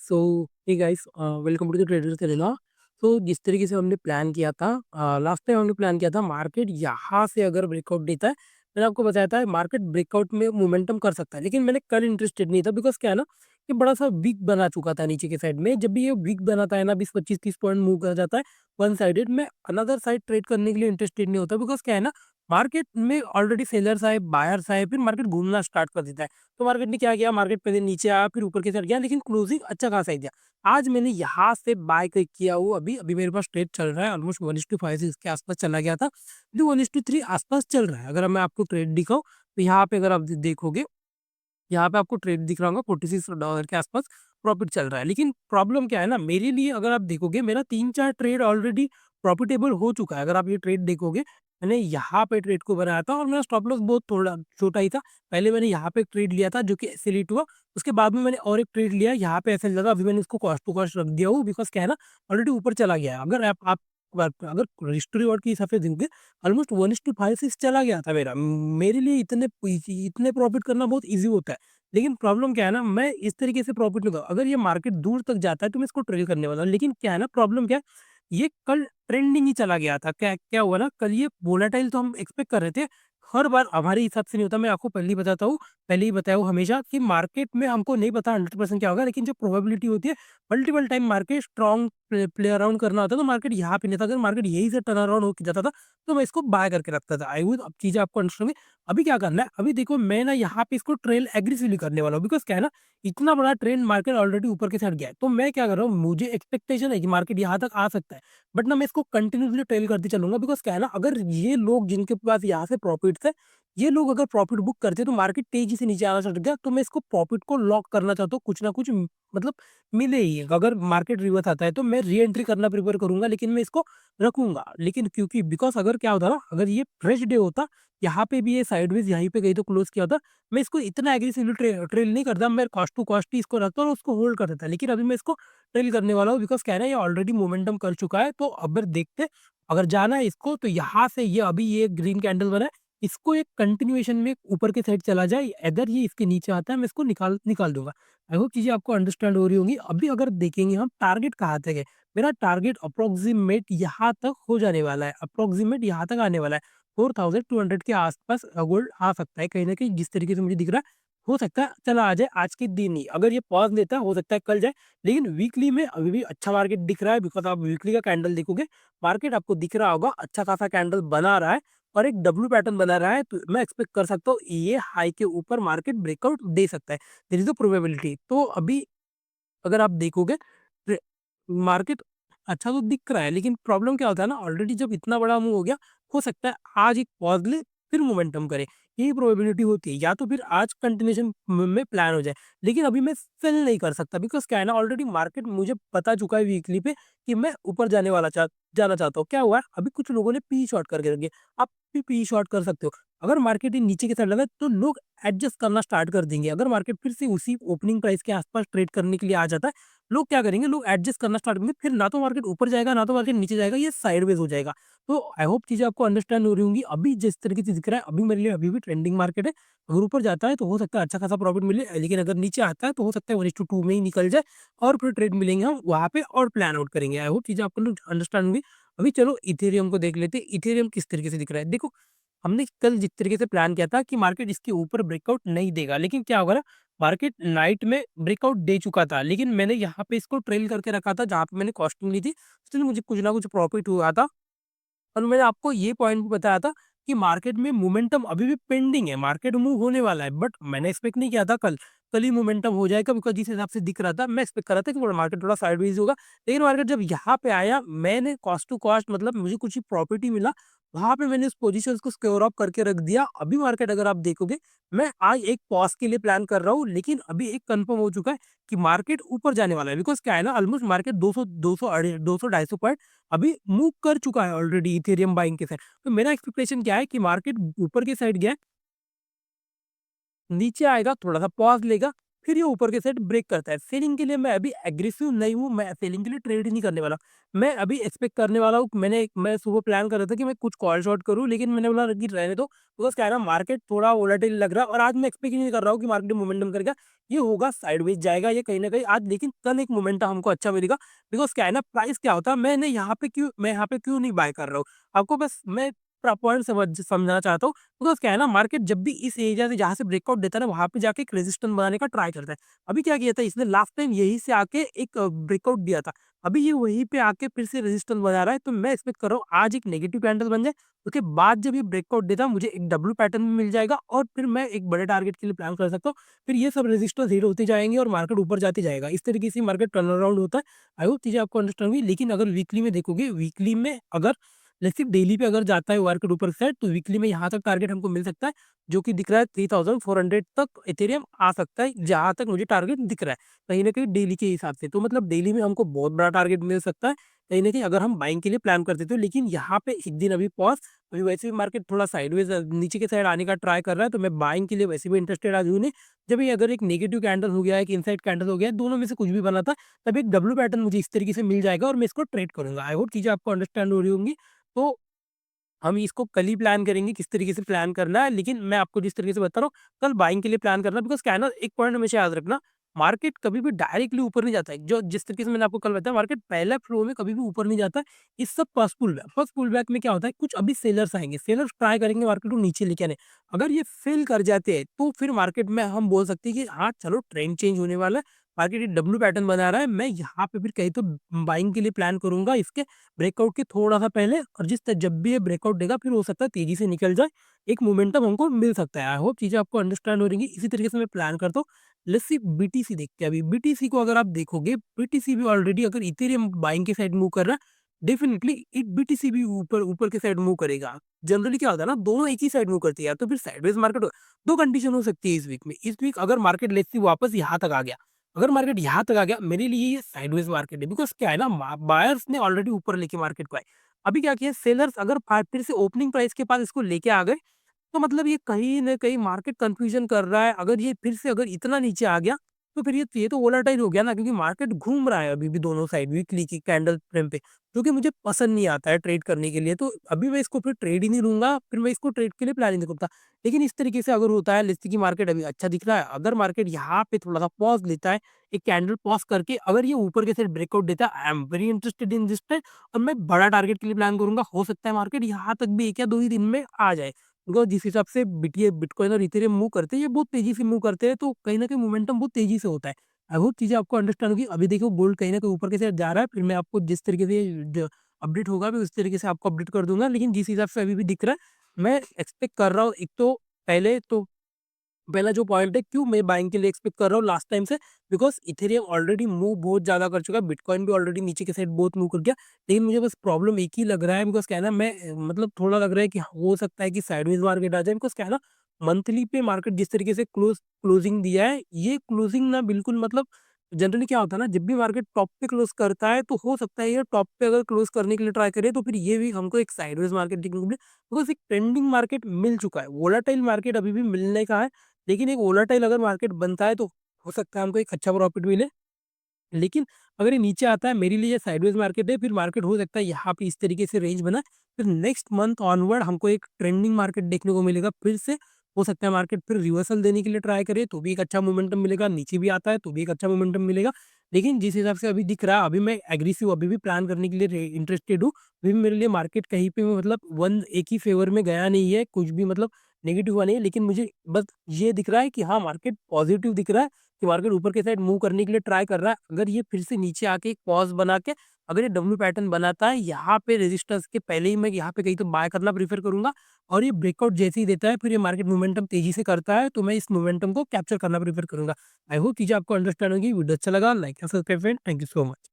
So hey guys, welcome to the traders Kerala. तो जिस तरीके से हमने प्लान किया था, लास्ट टाइम हमने प्लान किया था मार्केट यहाँ से अगर ब्रेकआउट देता है, मैंने आपको बताया था मार्केट ब्रेकआउट में मोमेंटम कर सकता है, लेकिन मैंने कल इंटरेस्टेड नहीं था बिकॉज क्या है ना, ये बड़ा सा वीक बना चुका था नीचे के साइड में। जब भी ये वीक बनाता है ना, 20 25 30 पॉइंट मूव कर जाता है वन साइडेड, मैं अनदर साइड ट्रेड करने के लिए इंटरेस्टेड नहीं होता बिकॉज क्या है ना, मार्केट में ऑलरेडी सेलर्स आए, बायर्स आए, फिर मार्केट घूमना स्टार्ट कर देता है। तो मार्केट ने क्या किया, मार्केट पहले नीचे आया, फिर ऊपर की साइड गया, लेकिन क्लोजिंग अच्छा खासा ही दिया। आज मैंने यहाँ से बाय क्लिक किया हूँ, अभी अभी मेरे पास ट्रेड चल रहा है, ऑलमोस्ट 1:5 इसके आसपास चला गया था, जो 1:3 आसपास चल रहा है। अगर मैं आपको ट्रेड दिखाऊं तो यहाँ पे अगर आप देखोगे, यहाँ पे आपको ट्रेड दिख रहा होगा $46 के आसपास प्रॉफिट चल रहा है। लेकिन प्रॉब्लम क्या है ना, मेरे लिए अगर आप देखोगे, मेरा 3 4 ट्रेड ऑलरेडी प्रॉफिटेबल हो चुका है। अगर आप ये ट्रेड देखोगे, मैंने यहाँ पे ट्रेड को बनाया था और मेरा स्टॉप लॉस बहुत थोड़ा छोटा ही था। पहले मैंने यहाँ पे एक ट्रेड लिया था जो कि एसएल हिट हुआ, उसके बाद में मैंने और एक ट्रेड लिया यहाँ पे एसएल लगा। अभी मैंने इसको कॉस्ट टू कॉस्ट रख दिया हूँ बिकॉज क्या है ना, ऑलरेडी ऊपर चला गया है। अगर आप अगर रिस्क टू रिवॉर्ड के हिसाब से देखोगे, ऑलमोस्ट 1:5 से चला गया था मेरा। मेरे लिए इतने इतने प्रॉफिट करना बहुत ईजी होता है। लेकिन प्रॉब्लम क्या है ना, मैं इस तरीके से प्रॉफिट नहीं करूँ। अगर ये मार्केट दूर तक जाता है तो मैं इसको ट्रेल करने वाला हूँ। लेकिन क्या है ना, प्रॉब्लम क्या है, ये कल ट्रेंडिंग ही चला गया था। क्या क्या हुआ ना, कल ये वोलेटाइल तो हम एक्सपेक्ट कर रहे थे। हर बार हमारे हिसाब से नहीं होता। मैं आपको पहले ही बताता हूँ, पहले ही बताया हूँ हमेशा कि मार्केट में हमको नहीं पता 100% क्या होगा, लेकिन जो प्रोबेबिलिटी होती है, multiple time market strong play around करना होता है तो मार्केट यहाँ पे नहीं था। अगर मार्केट यही से टर्न अराउंड हो जाता था तो मैं इसको बाय करके रखता था। आई वुड अब चीजें आपको अंडरस्टैंड। अभी क्या करना है, अभी देखो मैं ना यहाँ पे इसको ट्रेल एग्रेसिवली करने वाला हूँ बिकॉज क्या है ना, इतना बड़ा ट्रेंड मार्केट ऑलरेडी ऊपर के साइड गया है। तो मैं क्या कर रहा हूँ, मुझे एक्सपेक्टेशन है कि मार्केट यहाँ तक आ सकता है, बट ना मैं इसको कंटिन्यूसली ट्रेल करते चलूंगा बिकॉज क्या है ना, अगर ये लोग जिनके पास यहाँ से प्रॉफिट है, ये लोग अगर प्रॉफिट बुक करते हैं तो मार्केट तेजी से नीचे आना स्टार्ट गया, तो मैं इसको प्रॉफिट को लॉक करना चाहता हूँ। कुछ ना कुछ मतलब मिले ही। अगर मार्केट रिवर्स आता है तो मैं री एंट्री करना प्रिपेयर करूंगा, लेकिन मैं इसको रखूंगा। लेकिन क्योंकि बिकॉज अगर क्या होता ना, अगर ये फ्रेश डे होता, यहाँ पे भी ये साइडवेज यहीं पे गई तो क्लोज किया होता, मैं इसको इतना एग्रेसिवली ट्रेल नहीं करता। मैं कॉस्ट टू कॉस्ट ही इसको रखता और उसको होल्ड कर देता। लेकिन अभी मैं इसको ट्रेल करने वाला हूँ बिकॉज क्या है ना, ये ऑलरेडी मोमेंटम कर चुका है। तो अब देखते, अगर जाना है इसको तो यहाँ से ये अभी ये ग्रीन कैंडल बना है, इसको एक कंटिन्यूएशन में ऊपर के साइड चला जाए, अगर ये इसके नीचे आता है मैं इसको निकाल निकाल दूंगा। आई होप चीजें आपको अंडरस्टैंड हो रही होंगी। अभी अगर देखेंगे हम टारगेट कहाँ तक है, मेरा टारगेट अप्रोक्सीमेट यहाँ तक हो जाने वाला है, अप्रोक्सीमेट यहाँ तक आने वाला है। 4200 के आसपास गोल्ड आ सकता है कहीं ना कहीं, जिस तरीके से मुझे दिख रहा है। हो सकता है चला आ जाए आज के दिन ही, अगर ये पॉज लेता है हो सकता है कल जाए। लेकिन वीकली में अभी भी अच्छा मार्केट दिख रहा है बिकॉज आप वीकली का कैंडल देखोगे, मार्केट आपको दिख रहा होगा अच्छा खासा कैंडल बना रहा है और एक डब्ल्यू पैटर्न बना रहा है। तो मैं एक्सपेक्ट कर सकता हूँ ये हाई के ऊपर मार्केट ब्रेकआउट दे सकता है। There is a probability. तो अभी अगर आप देखोगे, मार्केट अच्छा तो दिख रहा है, लेकिन प्रॉब्लम क्या होता है ना, ऑलरेडी जब इतना बड़ा मूव हो गया, हो सकता है आज एक पॉज ले फिर मोमेंटम करे। यही प्रोबेबिलिटी होती है, या तो फिर आज कंटिन्यूएशन में प्लान हो जाए। लेकिन अभी मैं सेल नहीं कर सकता बिकॉज क्या है ना, ऑलरेडी मार्केट मुझे पता चुका है वीकली पे कि मैं ऊपर जाना चाहता हूँ। क्या हुआ है, अभी कुछ लोगों ने पी शॉर्ट करके रखे, आप भी पी शॉर्ट कर सकते हो। अगर मार्केट नीचे के साइड लगा तो लोग एडजस्ट करना स्टार्ट कर देंगे। अगर मार्केट फिर से उसी ओपनिंग प्राइस के आसपास ट्रेड करने के लिए आ जाता है, लोग क्या करेंगे, लोग एडजस्ट करना स्टार्ट करेंगे। फिर ना तो मार्केट ऊपर जाएगा ना तो मार्केट नीचे जाएगा, ये साइडवेज हो जाएगा। तो आई होप चीजें आपको अंडरस्टैंड हो रही होंगी। अभी जिस तरीके से दिख रहा है, अभी मेरे लिए अभी भी ट्रेंडिंग मार्केट है। अगर ऊपर जाता है तो हो सकता है अच्छा खासा प्रॉफिट मिले, लेकिन अगर नीचे आता है तो हो सकता है 1:2 में ही निकल जाए और फिर ट्रेड मिलेंगे हम वहां पे और प्लान आउट करेंगे। आई होप चीजें आपको अंडरस्टैंड होंगी। अभी चलो इथेरियम को देख लेते हैं, इथेरियम किस तरीके से दिख रहा है। देखो, हमने कल जिस तरीके से प्लान किया था कि मार्केट इसके ऊपर ब्रेकआउट नहीं देगा, लेकिन क्या होगा ना, मार्केट नाइट में ब्रेकआउट दे चुका था, लेकिन मैंने यहाँ पे इसको ट्रेल करके रखा था जहाँ पे मैंने कॉस्टिंग ली थी। स्टिल मुझे कुछ ना कुछ प्रॉफिट हुआ था। और मैंने आपको ये पॉइंट भी बताया था कि मार्केट में मोमेंटम अभी भी पेंडिंग है, मार्केट मूव होने वाला है, बट मैंने एक्सपेक्ट नहीं किया था कल कल ही मोमेंटम हो जाएगा बिकॉज जिस हिसाब से दिख रहा था, मैं एक्सपेक्ट कर रहा था कि मार्केट थोड़ा साइडवेज होगा। लेकिन मार्केट जब यहाँ पे आया, मैंने कॉस्ट टू कॉस्ट मतलब मुझे कुछ ही प्रॉफिट ही मिला, वहां पे मैंने उस पोजीशन को स्क्योर अप करके रख दिया। अभी मार्केट अगर आप देखोगे, मैं आज एक पॉज के लिए प्लान कर रहा हूँ, लेकिन अभी एक कंफर्म हो चुका है कि मार्केट ऊपर जाने वाला है। बिकॉज क्या है ना, ऑलमोस्ट मार्केट 200 200 250 पॉइंट अभी मूव कर चुका है ऑलरेडी इथेरियम बाइंग के साइड। तो मेरा एक्सपेक्टेशन क्या है कि मार्केट ऊपर की साइड गया, नीचे आएगा, थोड़ा सा पॉज लेगा, फिर ये ऊपर के साइड ब्रेक करता है। सेलिंग के लिए मैं अभी एग्रेसिव नहीं हूँ, मैं सेलिंग के लिए ट्रेड ही नहीं करने वाला। मैं अभी एक्सपेक्ट करने वाला हूँ। मैं सुबह प्लान कर रहा था कि मैं कुछ कॉल शॉर्ट करूँ, लेकिन मैंने बोला कि रहने दो, बिकॉज़ क्या है ना, मार्केट थोड़ा वोलेटाइल लग रहा है और आज मैं एक्सपेक्ट ही नहीं कर रहा हूँ कि मार्केट मोमेंटम करेगा। ये होगा साइडवेज जाएगा ये कहीं न कहीं आज, लेकिन कल एक मोमेंटम हमको अच्छा मिलेगा। बिकॉज़ क्या है ना, प्राइस क्या होता है, मैं यहाँ पे क्यों नहीं बाय कर रहा हूँ। आपको बस मैं पूरा पॉइंट समझाना चाहता हूँ। बिकॉज़ क्या है ना, मार्केट जब भी इस एरिया से जहाँ से ब्रेकआउट देता है ना, वहाँ पे जाके एक रेजिस्टेंस बनाने का ट्राई करता है। अभी क्या किया था इसने, लास्ट टाइम यहीं से आके एक ब्रेकआउट दिया था। अभी ये वहीं पे आके फिर से रेजिस्टेंस बना रहा है, तो मैं एक्सपेक्ट कर रहा हूँ आज एक नेगेटिव कैंडल बन जाए। उसके बाद जब ये ब्रेकआउट देता है, मुझे एक डब्ल्यू पैटर्न भी मिल जाएगा और फिर मैं एक बड़े टारगेट के लिए प्लान कर सकता हूँ। फिर ये सब रेजिस्टेंस हिट होते जाएँगे और मार्केट ऊपर जाते जाएगा। इस तरीके से मार्केट टर्न अराउंड होता है। आई होप चीज़ें आपको अंडरस्टैंड हुई। लेकिन अगर वीकली में देखोगे, वीकली में अगर लेट्स से डेली पे अगर जाता है मार्केट ऊपर साइड, तो वीकली में यहाँ तक टारगेट हमको मिल सकता है, जो कि दिख रहा है 3400 तक इथेरियम आ सकता है, जहाँ तक मुझे टारगेट दिख रहा है, कहीं न कहीं डेली के हिसाब से। तो मतलब डेली में हमको बहुत बड़ा टारगेट मिल सकता है, कहीं न कहीं अगर हम बाइंग के लिए प्लान करते तो। लेकिन यहाँ पे एक दिन अभी पॉज़, अभी वैसे भी मार्केट थोड़ा साइडवेज़ नीचे के साइड आने का ट्राई कर रहा है, तो मैं बाइंग के लिए वैसे भी इंटरेस्टेड आज हूँ नहीं। जब ये अगर एक नेगेटिव कैंडल हो गया, एक इनसाइड कैंडल हो गया, दोनों में से कुछ भी बना था, तब एक डब्ल्यू पैटर्न मुझे इस तरीके से मिल जाएगा और मैं इसको ट्रेड करूँगा। आई होप चीज़ें आपको अंडरस्टैंड हो रही होंगी। तो हम इसको कल ही प्लान करेंगे किस तरीके से प्लान करना है, लेकिन मैं आपको जिस तरीके से बता रहा हूँ, कल बाइंग के लिए प्लान करना। बिकॉज़ क्या है ना, एक पॉइंट हमेशा याद रखना, मार्केट कभी भी डायरेक्टली ऊपर नहीं जाता है। जो जिस तरीके से मैंने आपको कल बताया, मार्केट पहले फ्लो में कभी भी ऊपर नहीं जाता है। इस सब फर्स्ट पुल बैक में क्या होता है, कुछ अभी सेलर्स आएँगे, सेलर्स ट्राई करेंगे मार्केट को नीचे लेके आने। अगर ये फेल कर जाते हैं, तो फिर मार्केट में हम बोल सकते हैं कि हाँ, चलो ट्रेंड चेंज होने वाला है। मार्केट ये डब्ल्यू पैटर्न बना रहा है, मैं यहाँ पे फिर कहीं तो बाइंग के लिए प्लान करूँगा इसके ब्रेकआउट के थोड़ा-सा पहले, और जब भी ये ब्रेकआउट देगा, फिर हो सकता है तेज़ी से निकल जाए, एक मोमेंटम हमको मिल सकता है। आई होप चीज़ें आपको अंडरस्टैंड हो रही हैं। इसी तरीके से मैं प्लान करता हूँ। लेट्स सी बीटीसी देखते हैं अभी। बीटीसी को अगर आप देखोगे, बीटीसी भी ऑलरेडी अगर इथेरियम बाइंग के साइड मूव कर रहा है, डेफिनिटली एक बीटीसी भी ऊपर ऊपर के साइड मूव करेगा। जनरली क्या होता है ना, दोनों एक ही साइड मूव करती है, या तो फिर साइडवेज मार्केट हो। 2 कंडीशन हो सकती है इस वीक में। इस वीक अगर मार्केट लेट्स सी वापस यहाँ तक आ गया, अगर मार्केट यहाँ तक आ गया, मेरे लिए ये साइडवेज मार्केट है। बिकॉज़ क्या है ना, बायर्स ने ऑलरेडी ऊपर लेके मार्केट को आए। अभी क्या किया सेलर्स, अगर फिर से ओपनिंग प्राइस के पास इसको लेके आ गए, तो मतलब ये कहीं न कहीं मार्केट कन्फ्यूज़न कर रहा है। अगर ये फिर से अगर इतना नीचे आ गया, तो फिर ये तो वोलेटाइल हो गया ना, क्योंकि मार्केट घूम रहा है अभी भी दोनों साइड वीकली की कैंडल फ्रेम पे, जो कि मुझे पसंद नहीं आता है ट्रेड करने के लिए। तो अभी मैं इसको फिर ट्रेड ही नहीं लूँगा, फिर मैं इसको ट्रेड के लिए प्लान ही नहीं करता। लेकिन इस तरीके से अगर होता है, जैसे कि मार्केट अभी अच्छा दिख रहा है, अगर मार्केट यहाँ पे थोड़ा-सा पॉज़ लेता है, एक कैंडल पॉज़ करके अगर ये ऊपर की साइड ब्रेकआउट देता है, I am very interested in this trade, और मैं बड़ा टारगेट के लिए प्लान करूँगा। हो सकता है मार्केट यहाँ तक भी 1 या 2 ही दिन में आ जाए। बिकॉज़ जिस हिसाब से बिटकॉइन और इथेरियम मूव करते हैं, ये बहुत तेज़ी से मूव करते हैं, तो कहीं न कहीं मोमेंटम बहुत तेज़ी से होता है। आई होप चीज़ें आपको अंडरस्टैंड होगी। अभी देखो गोल्ड कहीं न कहीं ऊपर की साइड जा रहा है, फिर मैं आपको जिस तरीके से ज अपडेट होगा, मैं उस तरीके से आपको अपडेट कर दूँगा। लेकिन जिस हिसाब से अभी भी दिख रहा है, मैं एक्सपेक्ट कर रहा हूँ, एक तो पहले तो पहला जो पॉइंट है, क्यों मैं बाइंग के लिए एक्सपेक्ट कर रहा हूँ लास्ट टाइम से, बिकॉज़ इथेरियम ऑलरेडी मूव बहुत ज़्यादा कर चुका है, बिटकॉइन भी ऑलरेडी नीचे की साइड बहुत मूव कर गया। लेकिन मुझे बस प्रॉब्लम एक ही लग रहा है, बिकॉज़ क्या है ना, मैं मतलब थोड़ा लग रहा है कि हो सकता है कि साइडवेज मार्केट आ जाए। बिकॉज़ क्या है ना, मंथली पे मार्केट जिस तरीके से क्लोजिंग दिया है, ये क्लोजिंग ना बिल्कुल मतलब जनरली क्या होता है ना, जब भी मार्केट टॉप पे क्लोज करता है, तो हो सकता है ये टॉप पे अगर क्लोज करने के लिए ट्राई करे, तो फिर ये भी हमको एक साइडवेज मार्केट देखने को मिले। बिकॉज़ एक ट्रेंडिंग मार्केट मिल चुका है, वोलेटाइल मार्केट अभी भी मिलने का है। लेकिन एक वोलेटाइल अगर मार्केट बनता है, तो हो सकता है हमको एक अच्छा प्रॉफिट मिले। लेकिन अगर ये नीचे आता है, मेरे लिए ये साइडवेज मार्केट है, फिर मार्केट हो सकता है यहाँ पे इस तरीके से रेंज बना, फिर नेक्स्ट मंथ ऑनवर्ड हमको एक ट्रेंडिंग मार्केट देखने को मिलेगा फिर से। हो सकता है मार्केट फिर रिवर्सल देने के लिए ट्राई करे, तो भी एक अच्छा मोमेंटम मिलेगा, नीचे भी आता है तो भी एक अच्छा मोमेंटम मिलेगा। लेकिन जिस हिसाब से अभी दिख रहा है, अभी मैं एग्रेसिव अभी भी प्लान करने के लिए इंटरेस्टेड हूँ। अभी भी मेरे लिए मार्केट कहीं पे भी मतलब वन एक ही फेवर में गया नहीं है, कुछ भी मतलब नेगेटिव हुआ नहीं है। लेकिन मुझे बस ये दिख रहा है कि हाँ, मार्केट पॉजिटिव दिख रहा है, कि मार्केट ऊपर की साइड मूव करने के लिए ट्राई कर रहा है। अगर ये फिर से नीचे आके एक पॉज़ बना के अगर ये डब्ल्यू पैटर्न बनाता है, यहाँ पे रेजिस्टेंस के पहले ही मैं यहाँ पे कहीं तो बाय करना प्रेफ़र करूँगा, और ये ब्रेकआउट जैसे ही देता है, फिर ये मार्केट मोमेंटम तेज़ी से करता है, तो मैं इस मोमेंटम को कैप्चर करना प्रेफ़र करूँगा। आई होप चीज़ें आपको अंडरस्टैंड होगी। वीडियो अच्छा लगा, like and subscribe friend. Thank you so much.